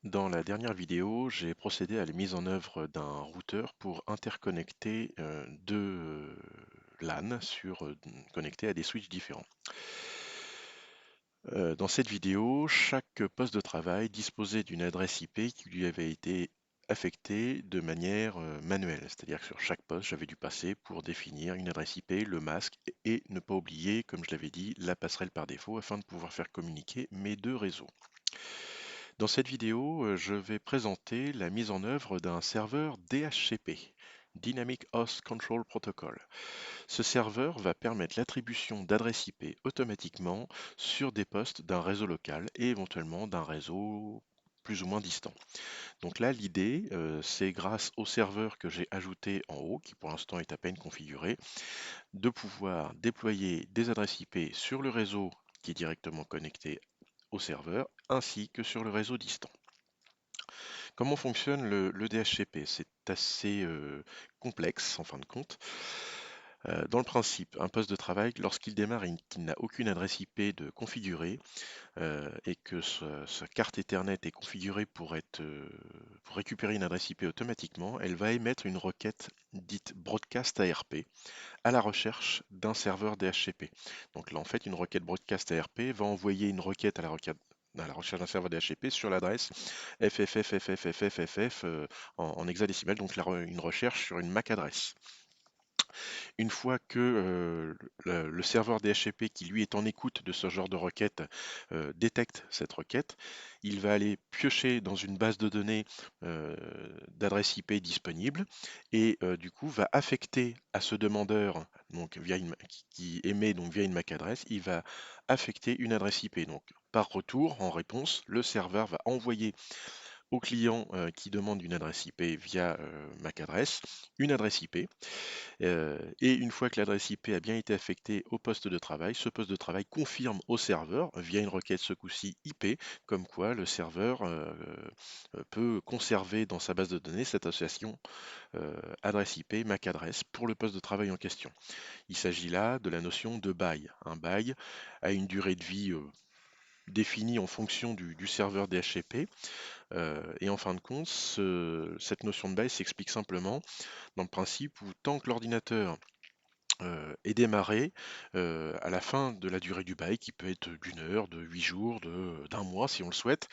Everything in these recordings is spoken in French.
Dans la dernière vidéo, j'ai procédé à la mise en œuvre d'un routeur pour interconnecter deux LAN connectés à des switches différents. Dans cette vidéo, chaque poste de travail disposait d'une adresse IP qui lui avait été affectée de manière manuelle, c'est-à-dire que sur chaque poste, j'avais dû passer pour définir une adresse IP, le masque et ne pas oublier, comme je l'avais dit, la passerelle par défaut afin de pouvoir faire communiquer mes deux réseaux. Dans cette vidéo, je vais présenter la mise en œuvre d'un serveur DHCP, Dynamic Host Control Protocol. Ce serveur va permettre l'attribution d'adresses IP automatiquement sur des postes d'un réseau local et éventuellement d'un réseau plus ou moins distant. Donc là, l'idée, c'est grâce au serveur que j'ai ajouté en haut, qui pour l'instant est à peine configuré, de pouvoir déployer des adresses IP sur le réseau qui est directement connecté au serveur, ainsi que sur le réseau distant. Comment fonctionne le DHCP? C'est assez complexe en fin de compte. Dans le principe, un poste de travail, lorsqu'il démarre et qu'il n'a aucune adresse IP de configurée et que sa carte Ethernet est configurée pour récupérer une adresse IP automatiquement, elle va émettre une requête dite broadcast ARP à la recherche d'un serveur DHCP. Donc là, en fait, une requête broadcast ARP va envoyer une requête à la recherche d'un serveur DHCP sur l'adresse FFFFFFFF en hexadécimal, donc une recherche sur une MAC adresse. Une fois que le serveur DHCP qui lui est en écoute de ce genre de requête détecte cette requête, il va aller piocher dans une base de données d'adresses IP disponibles et du coup va affecter à ce demandeur donc qui émet donc via une MAC adresse, il va affecter une adresse IP. Donc par retour, en réponse, le serveur va envoyer au client qui demande une adresse IP via MAC adresse, une adresse IP. Et une fois que l'adresse IP a bien été affectée au poste de travail, ce poste de travail confirme au serveur, via une requête ce coup-ci IP, comme quoi le serveur peut conserver dans sa base de données cette association adresse IP, MAC adresse pour le poste de travail en question. Il s'agit là de la notion de bail. Un bail a une durée de vie définie en fonction du serveur DHCP. Et en fin de compte, cette notion de bail s'explique simplement dans le principe où tant que l'ordinateur est démarré à la fin de la durée du bail, qui peut être d'une heure, de 8 jours, d'un mois si on le souhaite.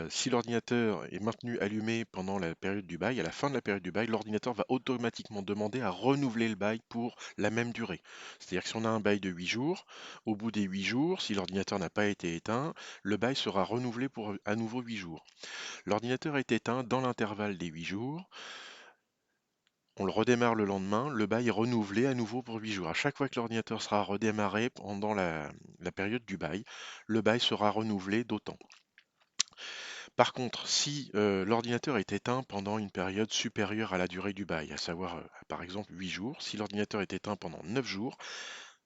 Si l'ordinateur est maintenu allumé pendant la période du bail, à la fin de la période du bail, l'ordinateur va automatiquement demander à renouveler le bail pour la même durée. C'est-à-dire que si on a un bail de 8 jours, au bout des 8 jours, si l'ordinateur n'a pas été éteint, le bail sera renouvelé pour à nouveau 8 jours. L'ordinateur est éteint dans l'intervalle des 8 jours. On le redémarre le lendemain, le bail est renouvelé à nouveau pour 8 jours. À chaque fois que l'ordinateur sera redémarré pendant la période du bail, le bail sera renouvelé d'autant. Par contre, si l'ordinateur est éteint pendant une période supérieure à la durée du bail, à savoir par exemple 8 jours, si l'ordinateur est éteint pendant 9 jours,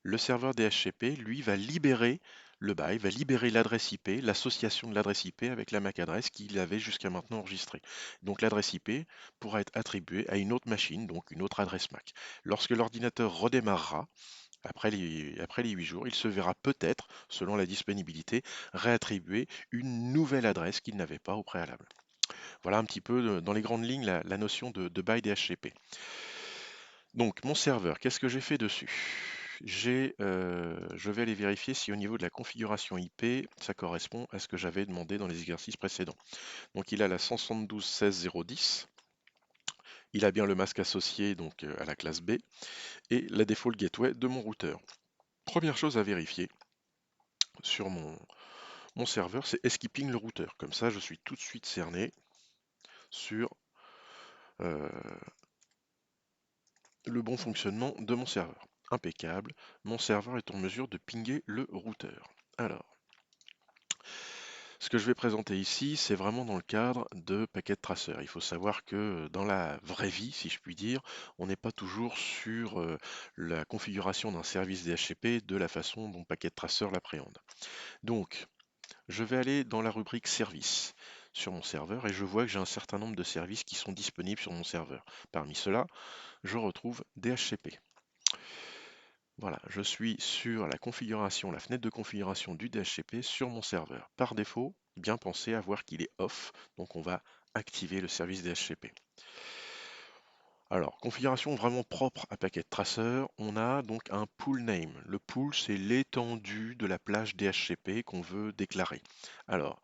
le serveur DHCP, lui, va libérer le bail, va libérer l'adresse IP, l'association de l'adresse IP avec la MAC adresse qu'il avait jusqu'à maintenant enregistrée. Donc l'adresse IP pourra être attribuée à une autre machine, donc une autre adresse MAC. Lorsque l'ordinateur redémarrera, après les 8 jours, il se verra peut-être, selon la disponibilité, réattribuer une nouvelle adresse qu'il n'avait pas au préalable. Voilà un petit peu dans les grandes lignes la notion de bail DHCP. Donc mon serveur, qu'est-ce que j'ai fait dessus? Je vais aller vérifier si au niveau de la configuration IP, ça correspond à ce que j'avais demandé dans les exercices précédents. Donc il a la 172.16.0.10, il a bien le masque associé donc à la classe B et la default gateway de mon routeur. Première chose à vérifier sur mon serveur, c'est est-ce qu'il ping le routeur. Comme ça, je suis tout de suite cerné sur euh, le bon fonctionnement de mon serveur. Impeccable, mon serveur est en mesure de pinguer le routeur. Alors, ce que je vais présenter ici, c'est vraiment dans le cadre de Packet Tracer. Il faut savoir que dans la vraie vie, si je puis dire, on n'est pas toujours sur la configuration d'un service DHCP de la façon dont Packet Tracer l'appréhende. Donc, je vais aller dans la rubrique services sur mon serveur et je vois que j'ai un certain nombre de services qui sont disponibles sur mon serveur. Parmi ceux-là, je retrouve DHCP. Voilà, je suis sur la configuration, la fenêtre de configuration du DHCP sur mon serveur. Par défaut, bien penser à voir qu'il est off, donc on va activer le service DHCP. Alors, configuration vraiment propre à Packet Tracer, on a donc un pool name. Le pool, c'est l'étendue de la plage DHCP qu'on veut déclarer. Alors,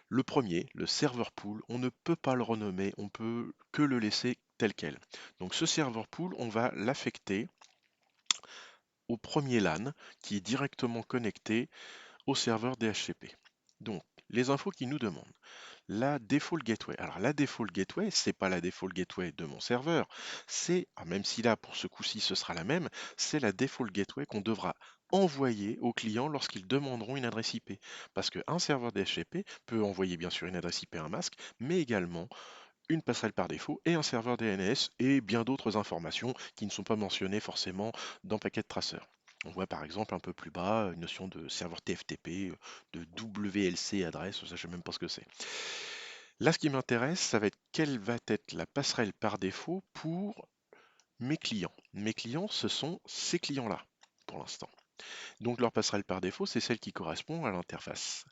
le premier, le serveur pool, on ne peut pas le renommer, on peut que le laisser tel quel. Donc ce serveur pool, on va l'affecter au premier LAN qui est directement connecté au serveur DHCP. Donc, les infos qui nous demandent. La default gateway. Alors la default gateway, c'est pas la default gateway de mon serveur, c'est, même si là pour ce coup-ci ce sera la même, c'est la default gateway qu'on devra envoyer aux clients lorsqu'ils demanderont une adresse IP. Parce qu'un serveur DHCP peut envoyer bien sûr une adresse IP à un masque, mais également une passerelle par défaut et un serveur DNS et bien d'autres informations qui ne sont pas mentionnées forcément dans Packet Tracer. On voit par exemple un peu plus bas une notion de serveur TFTP, de WLC adresse, ça je ne sais même pas ce que c'est. Là, ce qui m'intéresse, ça va être quelle va être la passerelle par défaut pour mes clients. Mes clients, ce sont ces clients-là pour l'instant. Donc leur passerelle par défaut, c'est celle qui correspond à l'interface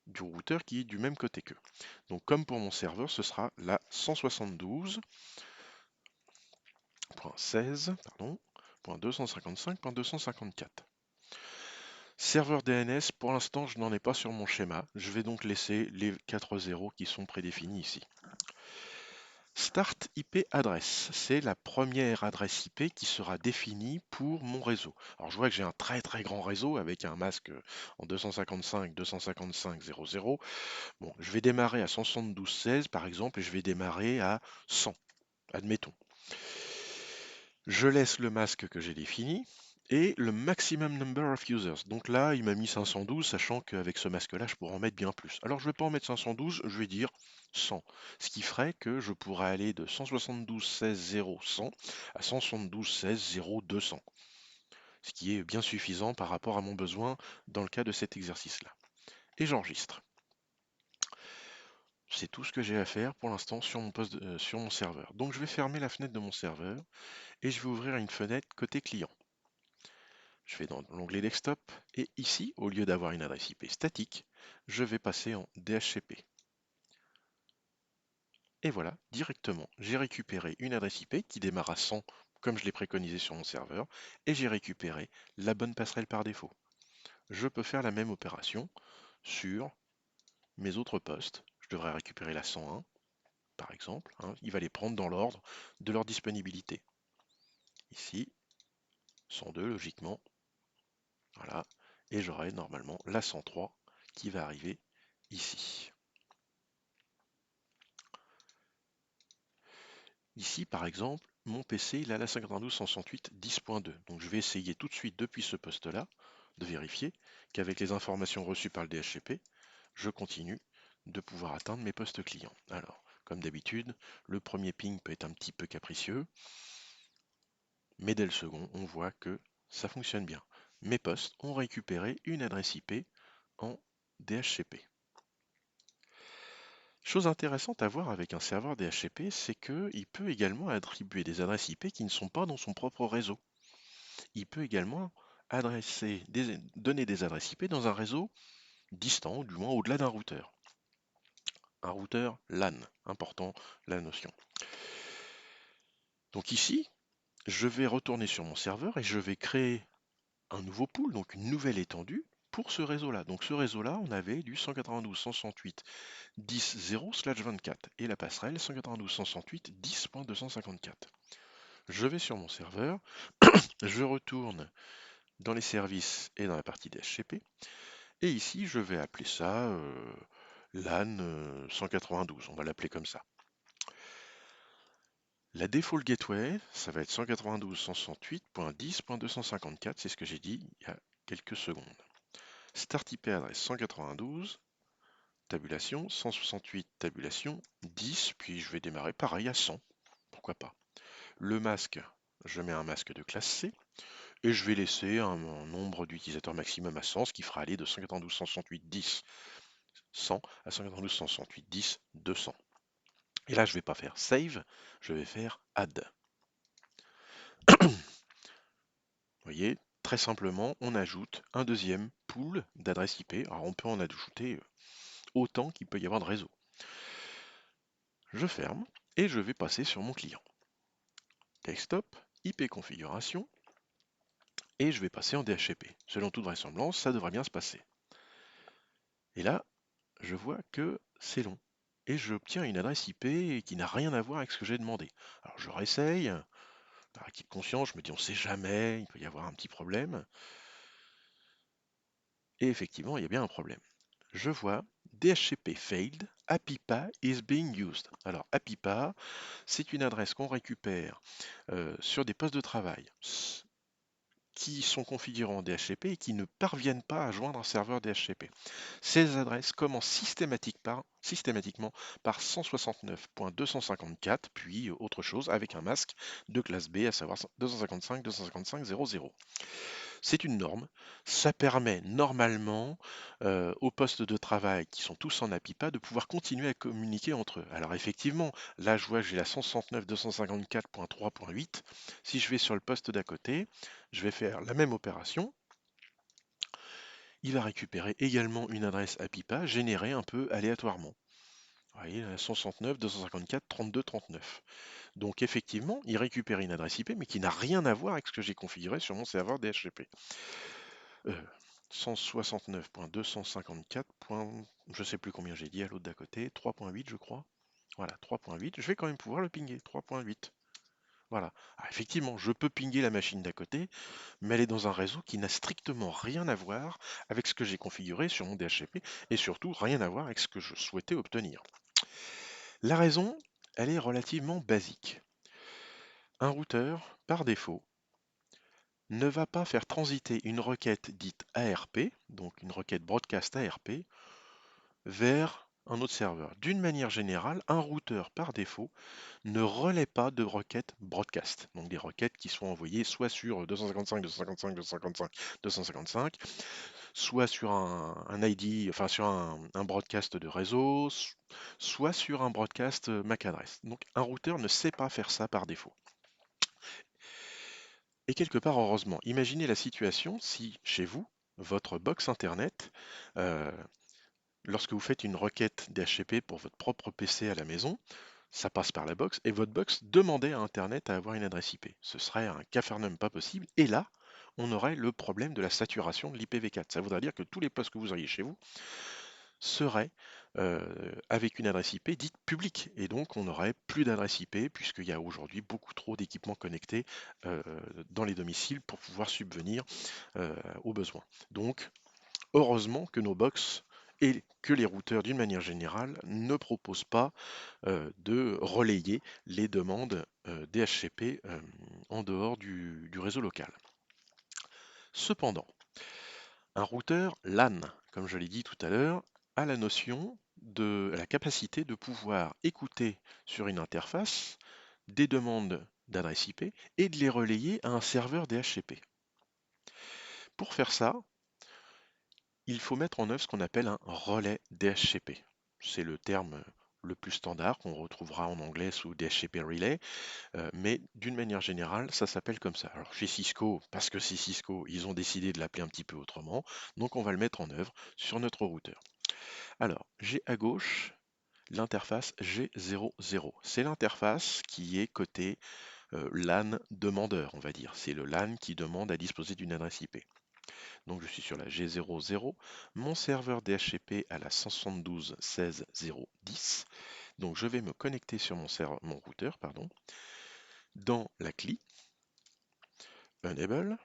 du routeur qui est du même côté qu'eux. Donc comme pour mon serveur, ce sera la 172.16, pardon, .255.254. Serveur DNS, pour l'instant, je n'en ai pas sur mon schéma. Je vais donc laisser les 4 zéros qui sont prédéfinis ici. Start IP adresse, c'est la première adresse IP qui sera définie pour mon réseau. Alors je vois que j'ai un très très grand réseau avec un masque en 255.255.0.0. Bon, je vais démarrer à 172.16 par exemple et je vais démarrer à 100, admettons. Je laisse le masque que j'ai défini et le maximum number of users. Donc là, il m'a mis 512, sachant qu'avec ce masque-là, je pourrais en mettre bien plus. Alors je ne vais pas en mettre 512, je vais dire 100. Ce qui ferait que je pourrais aller de 172.16.0.100 à 172.16.0.200. Ce qui est bien suffisant par rapport à mon besoin dans le cas de cet exercice-là. Et j'enregistre. C'est tout ce que j'ai à faire pour l'instant sur sur mon serveur. Donc je vais fermer la fenêtre de mon serveur et je vais ouvrir une fenêtre côté client. Je vais dans l'onglet Desktop et ici, au lieu d'avoir une adresse IP statique, je vais passer en DHCP. Et voilà, directement, j'ai récupéré une adresse IP qui démarre à 100 comme je l'ai préconisé sur mon serveur et j'ai récupéré la bonne passerelle par défaut. Je peux faire la même opération sur mes autres postes. Je devrais récupérer la 101 par exemple. Il va les prendre dans l'ordre de leur disponibilité. Ici, 102 logiquement. Voilà. Et j'aurai normalement la 103 qui va arriver ici. Ici, par exemple, mon PC, il a la 52.168.10.2. Donc je vais essayer tout de suite depuis ce poste-là de vérifier qu'avec les informations reçues par le DHCP, je continue de pouvoir atteindre mes postes clients. Alors, comme d'habitude, le premier ping peut être un petit peu capricieux, mais dès le second, on voit que ça fonctionne bien. Mes postes ont récupéré une adresse IP en DHCP. Chose intéressante à voir avec un serveur DHCP, c'est qu'il peut également attribuer des adresses IP qui ne sont pas dans son propre réseau. Il peut également donner des adresses IP dans un réseau distant, ou du moins au-delà d'un routeur. Un routeur LAN, important la notion. Donc ici, je vais retourner sur mon serveur et je vais créer un nouveau pool, donc une nouvelle étendue pour ce réseau-là. Donc ce réseau-là, on avait du 192.168.10.0/24 et la passerelle 192.168.10.254. Je vais sur mon serveur, je retourne dans les services et dans la partie DHCP, et ici je vais appeler ça LAN 192, on va l'appeler comme ça. La default gateway, ça va être 192.168.10.254, c'est ce que j'ai dit il y a quelques secondes. Start IP adresse 192, tabulation 168, tabulation 10, puis je vais démarrer pareil à 100, pourquoi pas. Le masque, je mets un masque de classe C, et je vais laisser un nombre d'utilisateurs maximum à 100, ce qui fera aller de 192.168.10 100 à 192.168.10 200. Et là, je ne vais pas faire save, je vais faire add. Vous voyez, Très simplement, on ajoute un deuxième pool d'adresses IP. Alors on peut en ajouter autant qu'il peut y avoir de réseaux. Je ferme et je vais passer sur mon client. Desktop, IP configuration, et je vais passer en DHCP. Selon toute vraisemblance, ça devrait bien se passer. Et là, je vois que c'est long. Et j'obtiens une adresse IP qui n'a rien à voir avec ce que j'ai demandé. Alors je réessaye, par acquis de conscience, je me dis on sait jamais, il peut y avoir un petit problème. Et effectivement, il y a bien un problème. Je vois DHCP failed, APIPA is being used. Alors APIPA, c'est une adresse qu'on récupère sur des postes de travail qui sont configurés en DHCP et qui ne parviennent pas à joindre un serveur DHCP. Ces adresses commencent systématiquement par 169.254, puis autre chose avec un masque de classe B, à savoir 255.255.00. C'est une norme. Ça permet normalement aux postes de travail qui sont tous en APIPA de pouvoir continuer à communiquer entre eux. Alors effectivement, là je vois que j'ai la 169.254.3.8. Si je vais sur le poste d'à côté, je vais faire la même opération. Il va récupérer également une adresse APIPA générée un peu aléatoirement. Vous voyez, 169, 254, 32, 39. Donc effectivement, il récupère une adresse IP, mais qui n'a rien à voir avec ce que j'ai configuré sur mon serveur DHCP. 169.254. Je ne sais plus combien j'ai dit à l'autre d'à côté, 3.8 je crois. Voilà, 3.8. Je vais quand même pouvoir le pinguer, 3.8. Voilà. Ah, effectivement, je peux pinguer la machine d'à côté, mais elle est dans un réseau qui n'a strictement rien à voir avec ce que j'ai configuré sur mon DHCP et surtout rien à voir avec ce que je souhaitais obtenir. La raison, elle est relativement basique. Un routeur, par défaut, ne va pas faire transiter une requête dite ARP, donc une requête broadcast ARP, vers un autre serveur. D'une manière générale, un routeur par défaut ne relaie pas de requêtes broadcast, donc des requêtes qui sont envoyées soit sur 255, 255, 255, 255, soit sur un ID, enfin sur un broadcast de réseau, soit sur un broadcast MAC adresse. Donc un routeur ne sait pas faire ça par défaut. Et quelque part, heureusement, imaginez la situation si chez vous, votre box Internet, euh, lorsque vous faites une requête DHCP pour votre propre PC à la maison, ça passe par la box et votre box demandait à Internet à avoir une adresse IP. Ce serait un capharnaüm pas possible. Et là, on aurait le problème de la saturation de l'IPv4. Ça voudrait dire que tous les postes que vous auriez chez vous seraient avec une adresse IP dite publique. Et donc, on n'aurait plus d'adresse IP puisqu'il y a aujourd'hui beaucoup trop d'équipements connectés euh, dans les domiciles pour pouvoir subvenir aux besoins. Donc, heureusement que nos box et que les routeurs d'une manière générale ne proposent pas de relayer les demandes DHCP en dehors du réseau local. Cependant, un routeur LAN, comme je l'ai dit tout à l'heure, a la notion de la capacité de pouvoir écouter sur une interface des demandes d'adresse IP et de les relayer à un serveur DHCP. Pour faire ça, il faut mettre en œuvre ce qu'on appelle un relais DHCP. C'est le terme le plus standard qu'on retrouvera en anglais sous DHCP Relay, mais d'une manière générale, ça s'appelle comme ça. Alors chez Cisco, parce que c'est Cisco, ils ont décidé de l'appeler un petit peu autrement, donc on va le mettre en œuvre sur notre routeur. Alors, j'ai à gauche l'interface G00. C'est l'interface qui est côté LAN demandeur, on va dire. C'est le LAN qui demande à disposer d'une adresse IP. Donc je suis sur la G00, mon serveur DHCP à la 172.16.0.10. Donc je vais me connecter sur mon routeur, pardon, dans la CLI, Enable,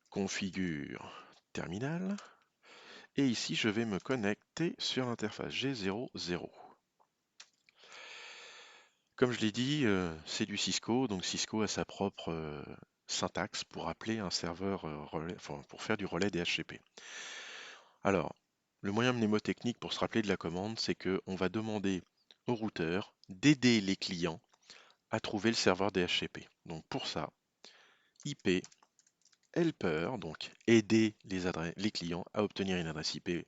configure terminal, et ici je vais me connecter sur l'interface G00. Comme je l'ai dit, c'est du Cisco, donc Cisco a sa propre syntaxe pour appeler un serveur relais, enfin, pour faire du relais DHCP. Alors, le moyen mnémotechnique pour se rappeler de la commande, c'est qu'on va demander au routeur d'aider les clients à trouver le serveur DHCP. Donc pour ça, IP helper, donc aider les clients à obtenir une adresse IP et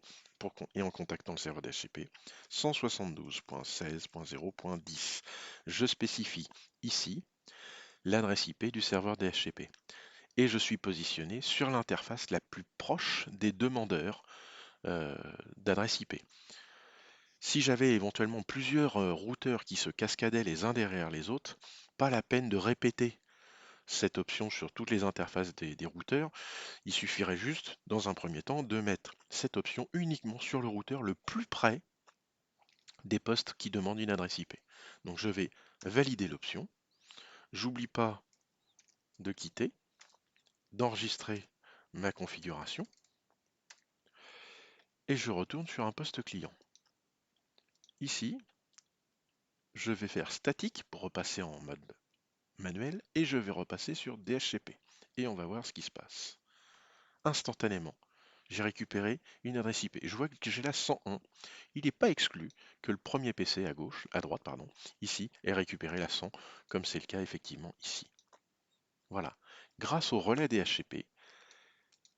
en contactant le serveur DHCP, 172.16.0.10. Je spécifie ici l'adresse IP du serveur DHCP. et je suis positionné sur l'interface la plus proche des demandeurs euh, d'adresse IP. Si j'avais éventuellement plusieurs routeurs qui se cascadaient les uns derrière les autres, pas la peine de répéter cette option sur toutes les interfaces des routeurs. Il suffirait juste, dans un premier temps, de mettre cette option uniquement sur le routeur le plus près des postes qui demandent une adresse IP. Donc je vais valider l'option. J'oublie pas de quitter, d'enregistrer ma configuration et je retourne sur un poste client. Ici, je vais faire statique pour repasser en mode manuel et je vais repasser sur DHCP. Et on va voir ce qui se passe. Instantanément, j'ai récupéré une adresse IP. Je vois que j'ai la 101. Il n'est pas exclu que le premier PC à droite, pardon, ici, ait récupéré la 100, comme c'est le cas effectivement ici. Voilà. Grâce au relais DHCP,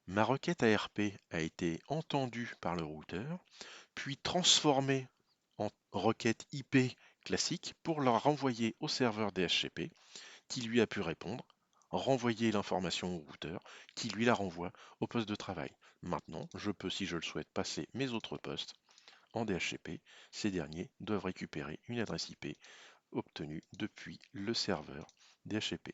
ma requête ARP a été entendue par le routeur, puis transformée en requête IP classique pour la renvoyer au serveur DHCP, qui lui a pu répondre, renvoyer l'information au routeur, qui lui la renvoie au poste de travail. Maintenant, je peux, si je le souhaite, passer mes autres postes en DHCP. Ces derniers doivent récupérer une adresse IP obtenue depuis le serveur DHCP.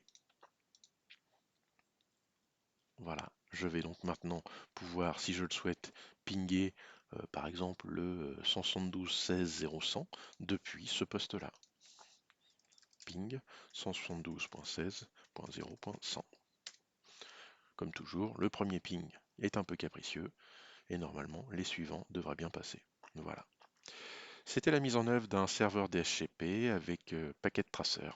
Voilà, je vais donc maintenant pouvoir, si je le souhaite, pinguer par exemple le 172.16.0.100 depuis ce poste-là. Ping 172.16.0.100. Comme toujours, le premier ping est un peu capricieux et normalement les suivants devraient bien passer. Voilà. C'était la mise en œuvre d'un serveur DHCP avec Packet Tracer.